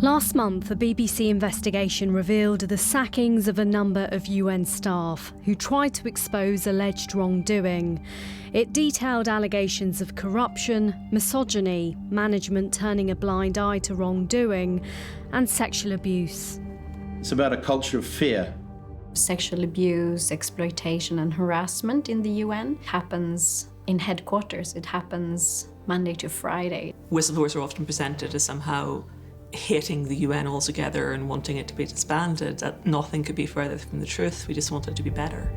Last month, a BBC investigation revealed the sackings of a number of UN staff who tried to expose alleged wrongdoing. It detailed allegations of corruption, misogyny, management turning a blind eye to wrongdoing, and sexual abuse. It's about a culture of fear. Sexual abuse, exploitation and harassment in the UN happens in headquarters. It happens Monday to Friday. Whistleblowers are often presented as somehow hating the UN altogether and wanting it to be disbanded. That nothing could be further from the truth. We just want it to be better.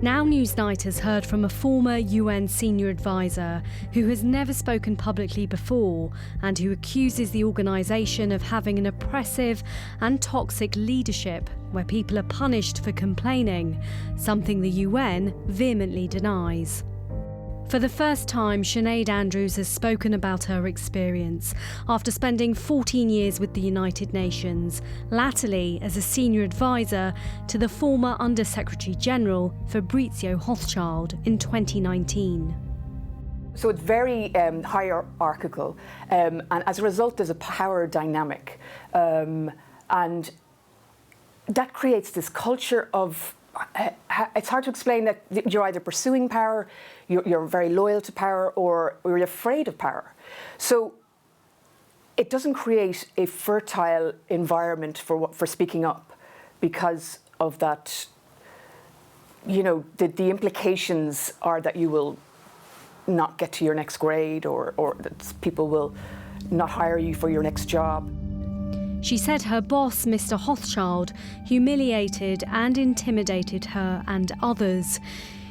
Now Newsnight has heard from a former UN senior advisor who has never spoken publicly before and who accuses the organisation of having an oppressive and toxic leadership where people are punished for complaining, something the UN vehemently denies. For the first time, Sinead Andrews has spoken about her experience after spending 14 years with the United Nations, latterly as a senior advisor to the former Under-Secretary General Fabrizio Hochschild in 2019. So it's very hierarchical, and as a result there's a power dynamic, and that creates this culture of it's hard to explain that you're either pursuing power, you're very loyal to power, or you're afraid of power. So it doesn't create a fertile environment for speaking up because of that. You know, the implications are that you will not get to your next grade, or that people will not hire you for your next job. She said her boss, Mr. Hochschild, humiliated and intimidated her and others.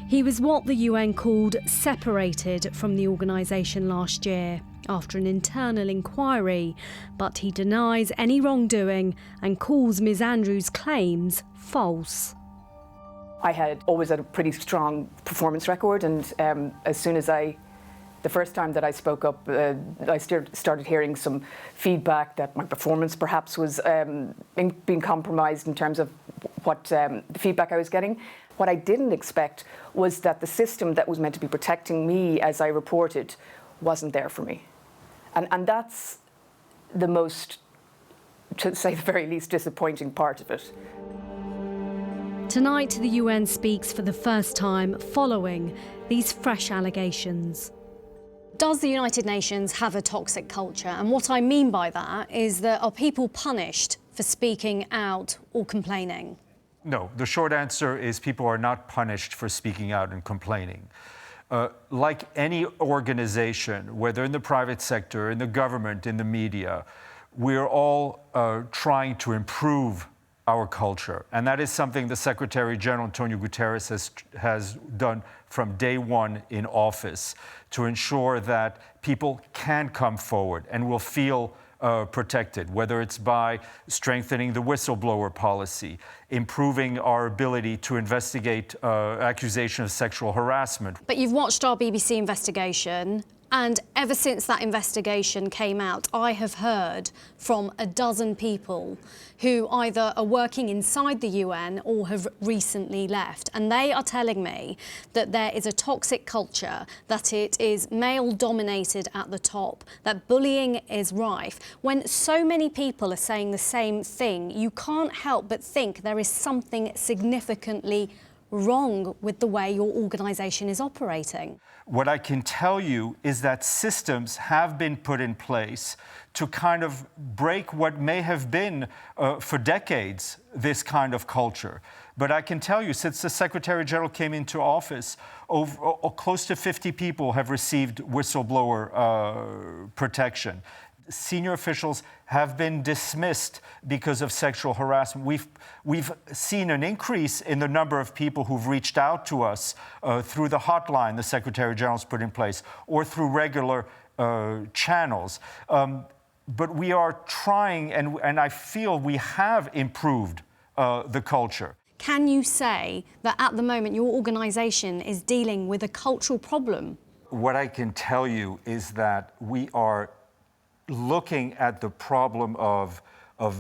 He was what the UN called separated from the organisation last year after an internal inquiry, but he denies any wrongdoing and calls Ms. Andrews' claims false. I had always had a pretty strong performance record, and as soon as the first time that I spoke up, I started hearing some feedback that my performance perhaps was being compromised in terms of what the feedback I was getting. What I didn't expect was that the system that was meant to be protecting me as I reported wasn't there for me. And that's the most, to say the very least, disappointing part of it. Tonight, the UN speaks for the first time following these fresh allegations. Does the United Nations have a toxic culture? And what I mean by that is that are people punished for speaking out or complaining? No, the short answer is people are not punished for speaking out and complaining. Like any organization, whether in the private sector, in the government, in the media, we're all trying to improve our culture. And that is something the Secretary General, Antonio Guterres, has done from day one in office to ensure that people can come forward and will feel protected, whether it's by strengthening the whistleblower policy, improving our ability to investigate accusation of sexual harassment. But you've watched our BBC investigation, and ever since that investigation came out, I have heard from a dozen people who either are working inside the UN or have recently left. And they are telling me that there is a toxic culture, that it is male-dominated at the top, that bullying is rife. When so many people are saying the same thing, you can't help but think there is something significantly wrong with the way your organisation is operating. What I can tell you is that systems have been put in place to kind of break what may have been, for decades, this kind of culture. But I can tell you, since the Secretary General came into office, close to 50 people have received whistleblower protection. Senior officials have been dismissed because of sexual harassment. We've seen an increase in the number of people who've reached out to us through the hotline the Secretary General's put in place, or through regular channels. But we are trying, and I feel we have improved the culture. Can you say that at the moment your organisation is dealing with a cultural problem? What I can tell you is that we are looking at the problem of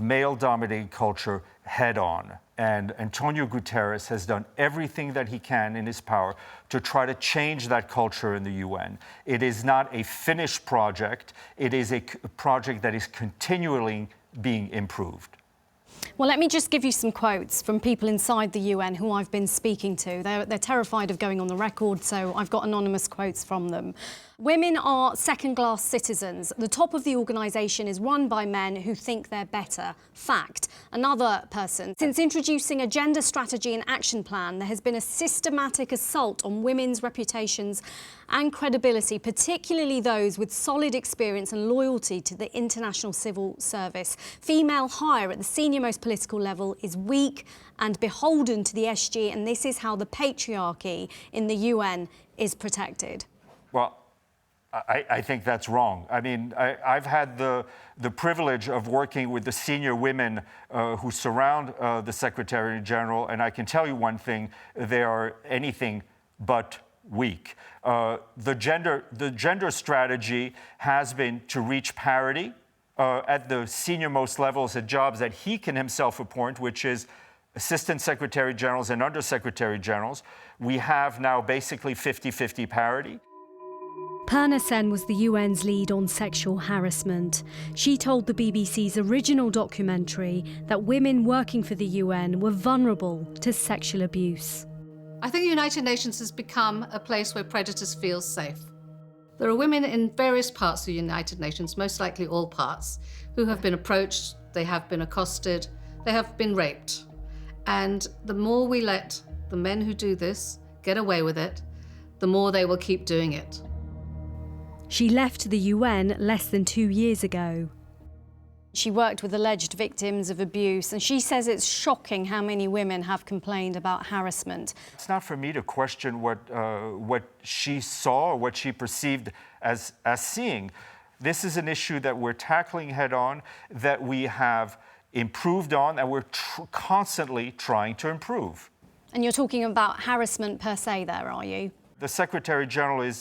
male-dominated culture head-on. And Antonio Guterres has done everything that he can in his power to try to change that culture in the UN. It is not a finished project. It is a project that is continually being improved. Well, let me just give you some quotes from people inside the UN who I've been speaking to. They're terrified of going on the record, so I've got anonymous quotes from them. Women are second-class citizens. The top of the organisation is run by men who think they're better. Fact. Another person. Since introducing a gender strategy and action plan, there has been a systematic assault on women's reputations and credibility, particularly those with solid experience and loyalty to the international civil service. Female hire at the senior-most political level is weak and beholden to the SG, and this is how the patriarchy in the UN is protected. Well, I think that's wrong. I mean, I've had the privilege of working with the senior women who surround the Secretary General, and I can tell you one thing, they are anything but weak. The gender strategy has been to reach parity at the senior-most levels at jobs that he can himself appoint, which is Assistant Secretary Generals and Undersecretary Generals. We have now basically 50-50 parity. Perna Sen was the UN's lead on sexual harassment. She told the BBC's original documentary that women working for the UN were vulnerable to sexual abuse. I think the United Nations has become a place where predators feel safe. There are women in various parts of the United Nations, most likely all parts, who have been approached, they have been accosted, they have been raped. And the more we let the men who do this get away with it, the more they will keep doing it. She left the UN less than 2 years ago. She worked with alleged victims of abuse, and she says it's shocking how many women have complained about harassment. It's not for me to question what she saw or what she perceived as seeing. This is an issue that we're tackling head on, that we have improved on, and we're constantly trying to improve. And you're talking about harassment per se there, are you? The Secretary General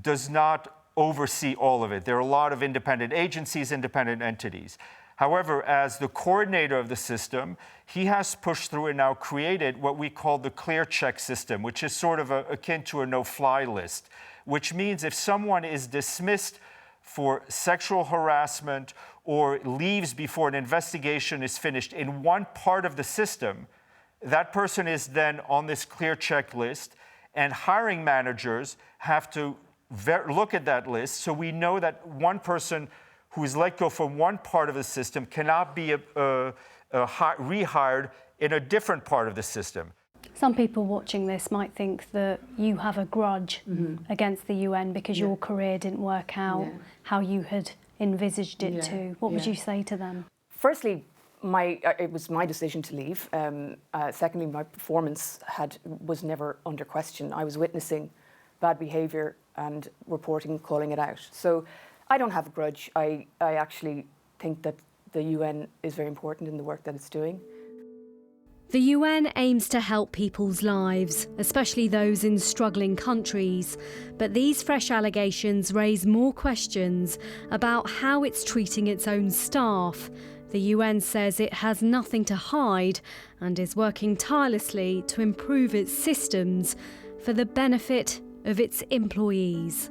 does not oversee all of it. There are a lot of independent agencies, independent entities. However, as the coordinator of the system, he has pushed through and now created what we call the clear check system, which is sort of akin to a no-fly list, which means if someone is dismissed for sexual harassment or leaves before an investigation is finished in one part of the system, that person is then on this clear check list, and hiring managers have to look at that list, so we know that one person who is let go from one part of the system cannot be rehired in a different part of the system. Some people watching this might think that you have a grudge against the UN because your career didn't work out how you had envisaged it to. What would you say to them? Firstly, it was my decision to leave. Secondly, my performance was never under question. I was witnessing bad behaviour and reporting, calling it out. So I don't have a grudge. I actually think that the UN is very important in the work that it's doing. The UN aims to help people's lives, especially those in struggling countries. But these fresh allegations raise more questions about how it's treating its own staff. The UN says it has nothing to hide and is working tirelessly to improve its systems for the benefit of its employees.